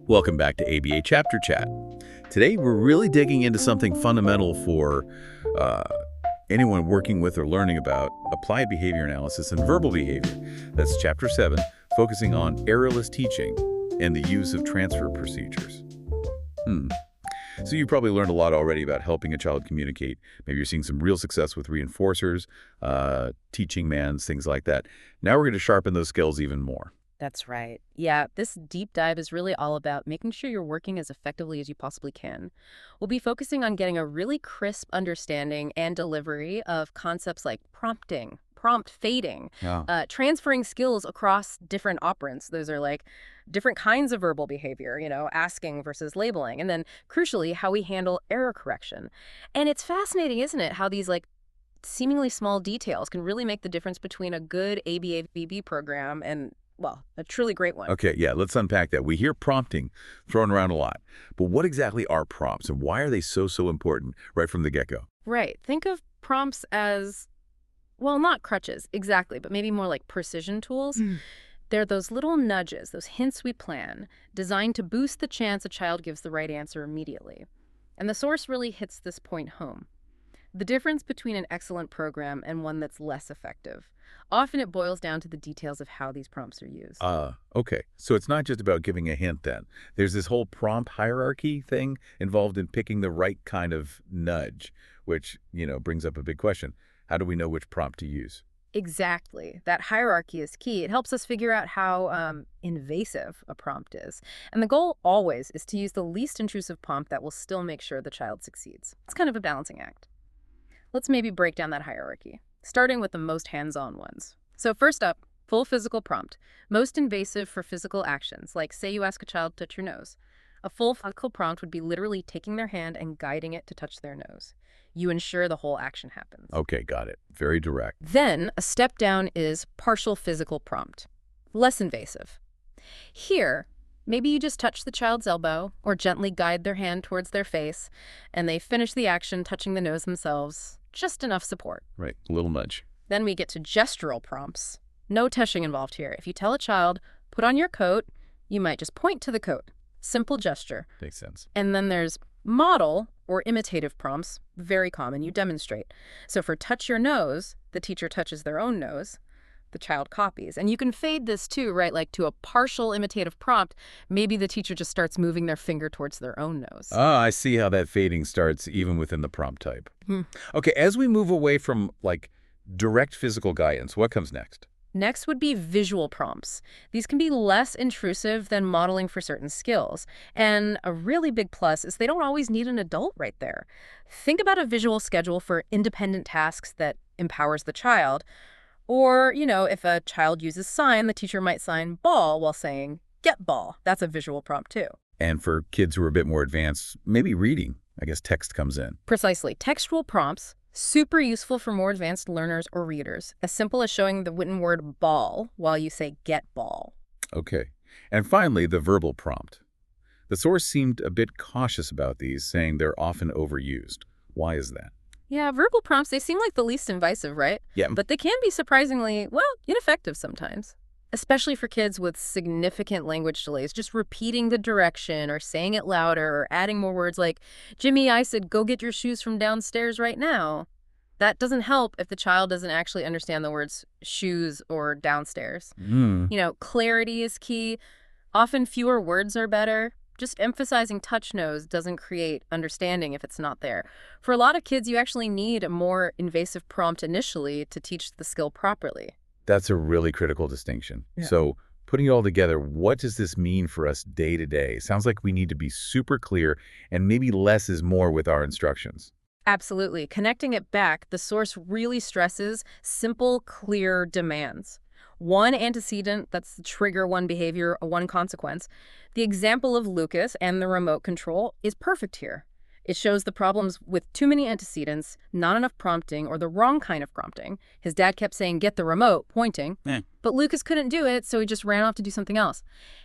Welcome back to ABA Chapter Chat. Today, we're really digging into something fundamental for uh, anyone working with or learning about applied behavior analysis and verbal behavior. That's Chapter 7, focusing on errorless teaching and the use of transfer procedures. So you probably learned a lot already about helping a child communicate. Maybe you're seeing some real success with reinforcers, teaching mands, things like that. Now we're going to sharpen those skills even more. That's right. Yeah, this deep dive is really all about making sure you're working as effectively as you possibly can. We'll be focusing on getting a really crisp understanding and delivery of concepts like prompting, prompt fading, Yeah. transferring skills across different operants. Those are like different kinds of verbal behavior, asking versus labeling. And then crucially, how we handle error correction. And it's fascinating, isn't it, how these seemingly small details can really make the difference between a good ABA-VB program and, well, a truly great one. Okay, yeah, let's unpack that. We hear prompting thrown around a lot, but what exactly are prompts and why are they so important right from the get-go? Right. Think of prompts as, well, not crutches, exactly, but maybe more like precision tools. They're those little nudges, those hints we plan, designed to boost the chance a child gives the right answer immediately. And the source really hits this point home. The difference between an excellent program and one that's less effective. Often it boils down to the details of how these prompts are used. Okay. So it's not just about giving a hint then. There's this whole prompt hierarchy thing involved in picking the right kind of nudge, which, brings up a big question. How do we know which prompt to use? Exactly. That hierarchy is key. It helps us figure out how invasive a prompt is. And the goal always is to use the least intrusive prompt that will still make sure the child succeeds. It's kind of a balancing act. Let's maybe break down that hierarchy, starting with the most hands-on ones. So first up, full physical prompt. Most invasive for physical actions, like say you ask a child to touch your nose. A full physical prompt would be literally taking their hand and guiding it to touch their nose. You ensure the whole action happens. Okay, got it. Very direct. Then a step down is partial physical prompt, less invasive. Here, maybe you just touch the child's elbow or gently guide their hand towards their face, and they finish the action touching the nose themselves. Just enough support. Right, a little nudge. Then we get to gestural prompts. No touching involved here. If you tell a child, put on your coat, you might just point to the coat. Simple gesture. Makes sense. And then there's model or imitative prompts, very common. You demonstrate. So for touch your nose, the teacher touches their own nose. The child copies. And you can fade this too, right? Like to a partial imitative prompt, maybe the teacher just starts moving their finger towards their own nose. I see how that fading starts even within the prompt type. Okay, as we move away from direct physical guidance, what comes next? Next would be visual prompts. These can be less intrusive than modeling for certain skills. And a really big plus is they don't always need an adult right there. Think about a visual schedule for independent tasks that empowers the child. Or, if a child uses sign, the teacher might sign ball while saying get ball. That's a visual prompt too. And for kids who are a bit more advanced, maybe reading. I guess text comes in. Precisely. Textual prompts, super useful for more advanced learners or readers. As simple as showing the written word ball while you say get ball. Okay. And finally, the verbal prompt. The source seemed a bit cautious about these, saying they're often overused. Why is that? Yeah, verbal prompts, they seem like the least invasive, right? Yeah. But they can be surprisingly, ineffective sometimes. Especially for kids with significant language delays. Just repeating the direction or saying it louder or adding more words like, Jimmy, I said, go get your shoes from downstairs right now. That doesn't help if the child doesn't actually understand the words shoes or downstairs. Clarity is key. Often fewer words are better. Just emphasizing touch nose doesn't create understanding if it's not there. For a lot of kids, you actually need a more invasive prompt initially to teach the skill properly. That's a really critical distinction. Yeah. So putting it all together, what does this mean for us day to day? Sounds like we need to be super clear and maybe less is more with our instructions. Absolutely. Connecting it back, the source really stresses simple, clear demands. One antecedent, that's the trigger, one behavior, one consequence. The example of Lucas and the remote control is perfect here. It shows the problems with too many antecedents, not enough prompting, or the wrong kind of prompting. His dad kept saying, get the remote, pointing, but Lucas couldn't do it, so he just ran off to do something else.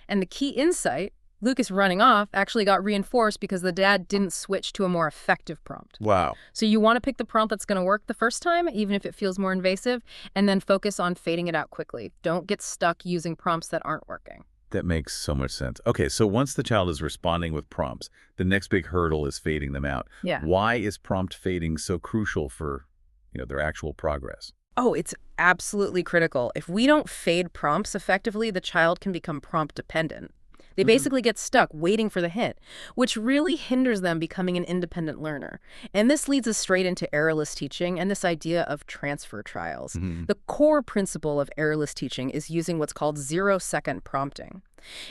And the key insight, Lucas running off, actually got reinforced because the dad didn't switch to a more effective prompt. Wow. So you want to pick the prompt that's going to work the first time, even if it feels more invasive, and then focus on fading it out quickly. Don't get stuck using prompts that aren't working. That makes so much sense. Okay, so once the child is responding with prompts, the next big hurdle is fading them out. Yeah. Why is prompt fading so crucial for, their actual progress? Oh, it's absolutely critical. If we don't fade prompts effectively, the child can become prompt dependent. They basically get stuck waiting for the hint, which really hinders them becoming an independent learner. And this leads us straight into errorless teaching and this idea of transfer trials. The core principle of errorless teaching is using what's called 0-second prompting.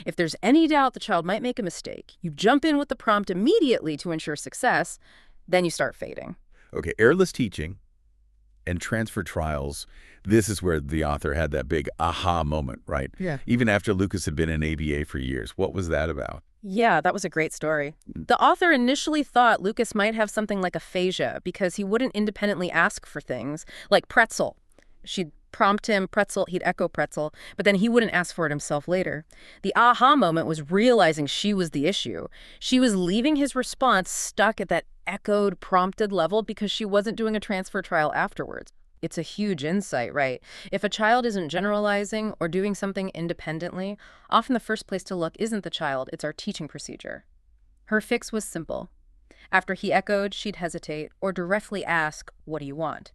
If there's any doubt the child might make a mistake, you jump in with the prompt immediately to ensure success, then you start fading. Okay, errorless teaching and transfer trials, this is where the author had that big aha moment, right? Yeah. Even after Lucas had been in ABA for years. What was that about? Yeah, that was a great story. The author initially thought Lucas might have something like aphasia because he wouldn't independently ask for things, like pretzel. She'd prompt him pretzel, he'd echo pretzel, but then he wouldn't ask for it himself later. The aha moment was realizing she was the issue. She was leaving his response stuck at that echoed, prompted level because she wasn't doing a transfer trial afterwards. It's a huge insight, right? If a child isn't generalizing or doing something independently, often the first place to look isn't the child, it's our teaching procedure. Her fix was simple. After he echoed, she'd hesitate or directly ask, "What do you want?"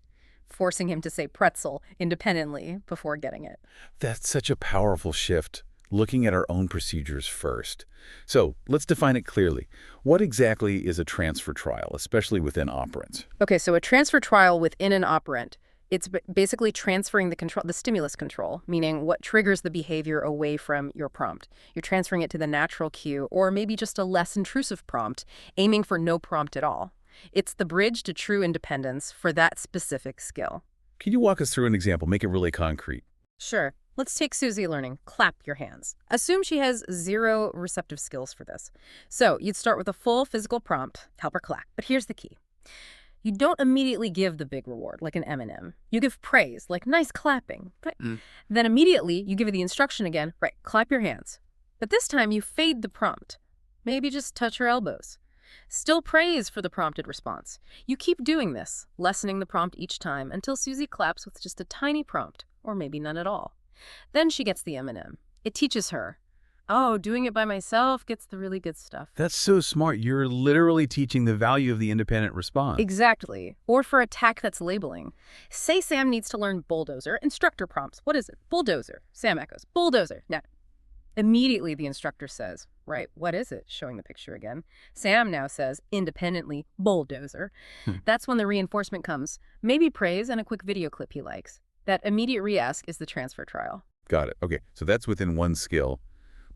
forcing him to say pretzel independently before getting it. That's such a powerful shift, looking at our own procedures first. So let's define it clearly. What exactly is a transfer trial, especially within operants? Okay, so a transfer trial within an operant, it's basically transferring the stimulus control, meaning what triggers the behavior away from your prompt. You're transferring it to the natural cue or maybe just a less intrusive prompt, aiming for no prompt at all. It's the bridge to true independence for that specific skill. Can you walk us through an example? Make it really concrete. Sure. Let's take Susie learning. Clap your hands. Assume she has 0 receptive skills for this. So you'd start with a full physical prompt, help her clap. But here's the key. You don't immediately give the big reward, like an M&M. You give praise, like nice clapping. Right? Then immediately you give her the instruction again, right, clap your hands. But this time you fade the prompt. Maybe just touch her elbows. Still praise for the prompted response. You keep doing this, lessening the prompt each time until Susie claps with just a tiny prompt, or maybe none at all. Then she gets the M&M. It teaches her, oh, doing it by myself gets the really good stuff. That's so smart. You're literally teaching the value of the independent response. Exactly. Or for a tact that's labeling. Say Sam needs to learn Bulldozer. Instructor prompts. What is it? Bulldozer. Sam echoes. Bulldozer. Now, immediately the instructor says, right, what is it? Showing the picture again. Sam now says, independently, Bulldozer. That's when the reinforcement comes. Maybe praise and a quick video clip he likes. That immediate re-ask is the transfer trial. Got it. Okay, so that's within one skill.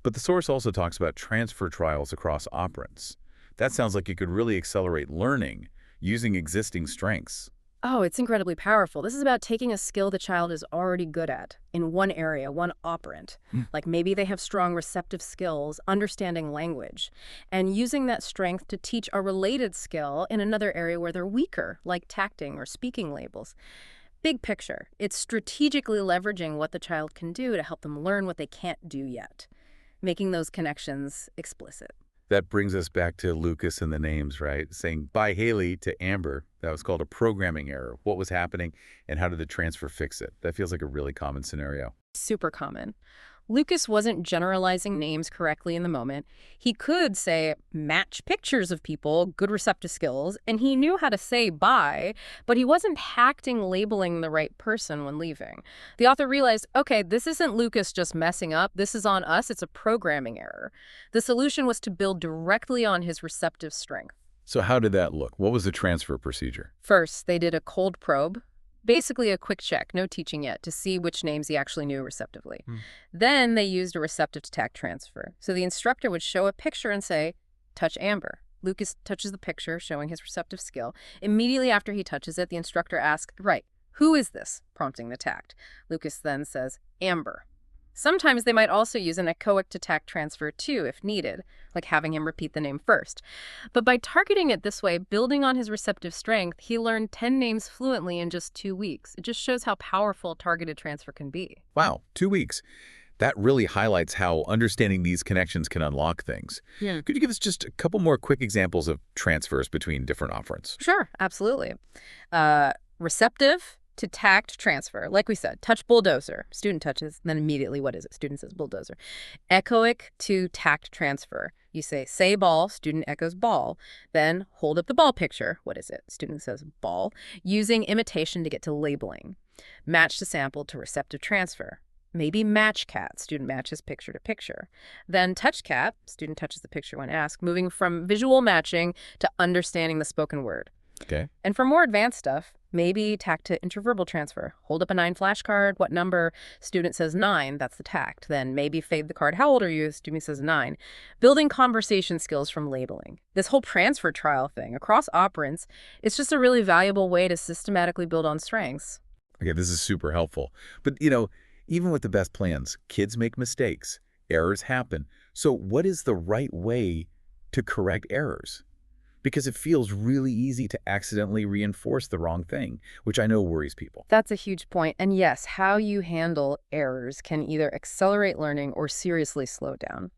But the source also talks about transfer trials across operants. That sounds like it could really accelerate learning using existing strengths. Oh, it's incredibly powerful. This is about taking a skill the child is already good at in one area, one operant. Like maybe they have strong receptive skills, understanding language, and using that strength to teach a related skill in another area where they're weaker, like tacting or speaking labels. Big picture, it's strategically leveraging what the child can do to help them learn what they can't do yet, making those connections explicit. That brings us back to Lucas and the names, right? Saying bye Haley to Amber. That was called a programming error. What was happening and how did the transfer fix it? That feels like a really common scenario. Super common. Lucas wasn't generalizing names correctly in the moment. He could say, match pictures of people, good receptive skills, and he knew how to say bye, but he wasn't hacking labeling the right person when leaving. The author realized, okay, this isn't Lucas just messing up. This is on us. It's a programming error. The solution was to build directly on his receptive strength. So how did that look? What was the transfer procedure? First, they did a cold probe. Basically a quick check, no teaching yet, to see which names he actually knew receptively. Then they used a receptive to tact transfer. So the instructor would show a picture and say, touch Amber. Lucas touches the picture, showing his receptive skill. Immediately after he touches it, the instructor asks, right, who is this? Prompting the tact. Lucas then says, Amber. Sometimes they might also use an echoic to tact transfer too, if needed, like having him repeat the name first. But by targeting it this way, building on his receptive strength, he learned 10 names fluently in just 2 weeks. It just shows how powerful targeted transfer can be. Wow, 2 weeks. That really highlights how understanding these connections can unlock things. Yeah. Could you give us just a couple more quick examples of transfers between different operants? Sure, absolutely. Receptive to tact transfer. Like we said, touch bulldozer. Student touches, then immediately, what is it? Student says bulldozer. Echoic to tact transfer. You say ball, student echoes ball. Then hold up the ball picture. What is it? Student says ball. Using imitation to get to labeling. Match to sample to receptive transfer. Maybe match cat, student matches picture to picture. Then touch cat, student touches the picture when asked, moving from visual matching to understanding the spoken word. Okay. And for more advanced stuff, maybe tact to intraverbal transfer. Hold up a 9 flashcard. What number? Student says 9. That's the tact. Then maybe fade the card. How old are you? Student says 9. Building conversation skills from labeling. This whole transfer trial thing across operants, it's just a really valuable way to systematically build on strengths. Okay, this is super helpful. But, even with the best plans, kids make mistakes. Errors happen. So what is the right way to correct errors? Because it feels really easy to accidentally reinforce the wrong thing, which I know worries people. That's a huge point. And yes, how you handle errors can either accelerate learning or seriously slow down.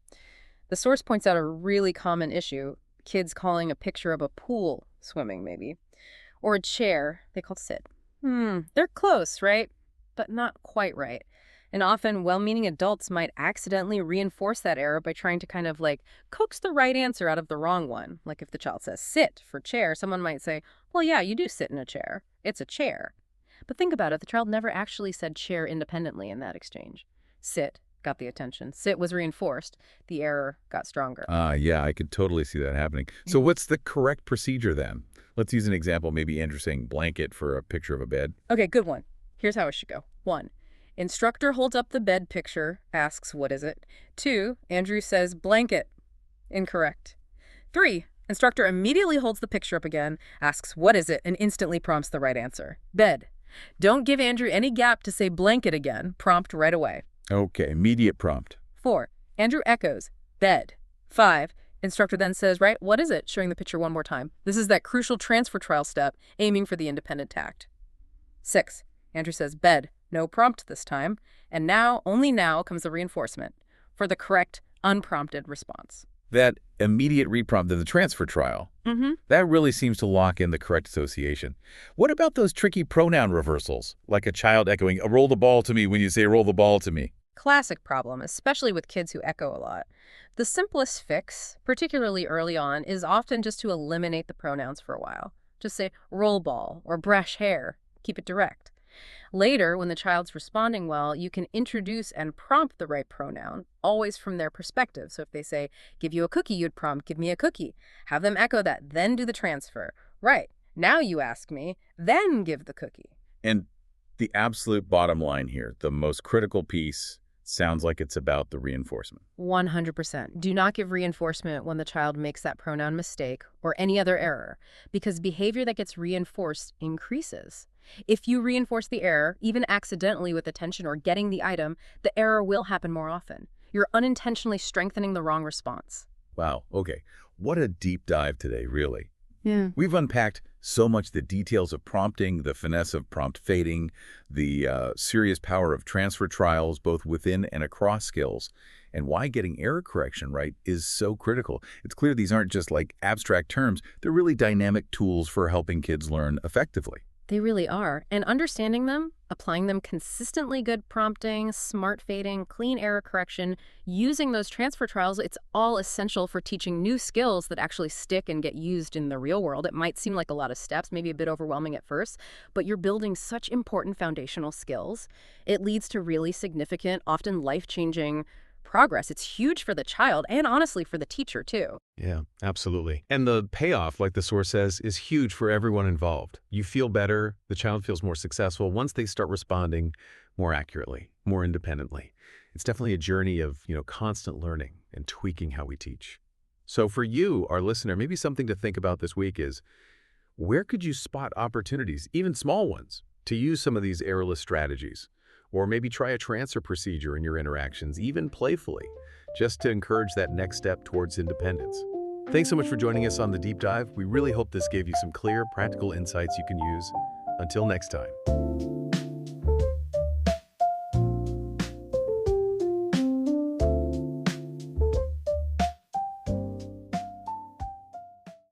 The source points out a really common issue, kids calling a picture of a pool swimming, maybe, or a chair they call sit. They're close, right? But not quite right. And often well-meaning adults might accidentally reinforce that error by trying to kind of coax the right answer out of the wrong one. Like if the child says sit for chair, someone might say, well, yeah, you do sit in a chair. It's a chair. But think about it. The child never actually said chair independently in that exchange. Sit got the attention. Sit was reinforced. The error got stronger. Yeah, I could totally see that happening. So what's the correct procedure then? Let's use an example, maybe Andrew saying blanket for a picture of a bed. Okay, good one. Here's how it should go. 1. Instructor holds up the bed picture, asks, what is it? 2. Andrew says blanket. Incorrect. 3. Instructor immediately holds the picture up again, asks, what is it? And instantly prompts the right answer. Bed. Don't give Andrew any gap to say blanket again. Prompt right away. Okay, immediate prompt. 4. Andrew echoes, bed. 5. Instructor then says, right, what is it? Showing the picture one more time. This is that crucial transfer trial step, aiming for the independent tact. 6. Andrew says bed. No prompt this time. And now, only now, comes the reinforcement for the correct, unprompted response. That immediate reprompt of the transfer trial, that really seems to lock in the correct association. What about those tricky pronoun reversals, like a child echoing, roll the ball to me when you say roll the ball to me? Classic problem, especially with kids who echo a lot. The simplest fix, particularly early on, is often just to eliminate the pronouns for a while. Just say roll ball or brush hair. Keep it direct. Later, when the child's responding well, you can introduce and prompt the right pronoun, always from their perspective. So if they say, give you a cookie, you'd prompt, give me a cookie. Have them echo that, then do the transfer. Right, now you ask me, then give the cookie. And the absolute bottom line here, the most critical piece, sounds like it's about the reinforcement. 100%. Do not give reinforcement when the child makes that pronoun mistake or any other error, because behavior that gets reinforced increases. If you reinforce the error, even accidentally with attention or getting the item, the error will happen more often. You're unintentionally strengthening the wrong response. Wow, okay. What a deep dive today, really. Yeah. We've unpacked so much the details of prompting, the finesse of prompt fading, the serious power of transfer trials, both within and across skills, and why getting error correction right is so critical. It's clear these aren't just abstract terms. They're really dynamic tools for helping kids learn effectively. They really are. And understanding them, applying them consistently, good prompting, smart fading, clean error correction, using those transfer trials, it's all essential for teaching new skills that actually stick and get used in the real world. It might seem like a lot of steps, maybe a bit overwhelming at first, but you're building such important foundational skills. It leads to really significant, often life-changing progress. It's huge for the child and honestly for the teacher too. Yeah, absolutely. And the payoff, like the source says, is huge for everyone involved. You feel better, the child feels more successful once they start responding more accurately, more independently. It's definitely a journey of, constant learning and tweaking how we teach. So for you, our listener, maybe something to think about this week is, where could you spot opportunities, even small ones, to use some of these errorless strategies? Or maybe try a transfer procedure in your interactions, even playfully, just to encourage that next step towards independence. Thanks so much for joining us on The Deep Dive. We really hope this gave you some clear, practical insights you can use. Until next time.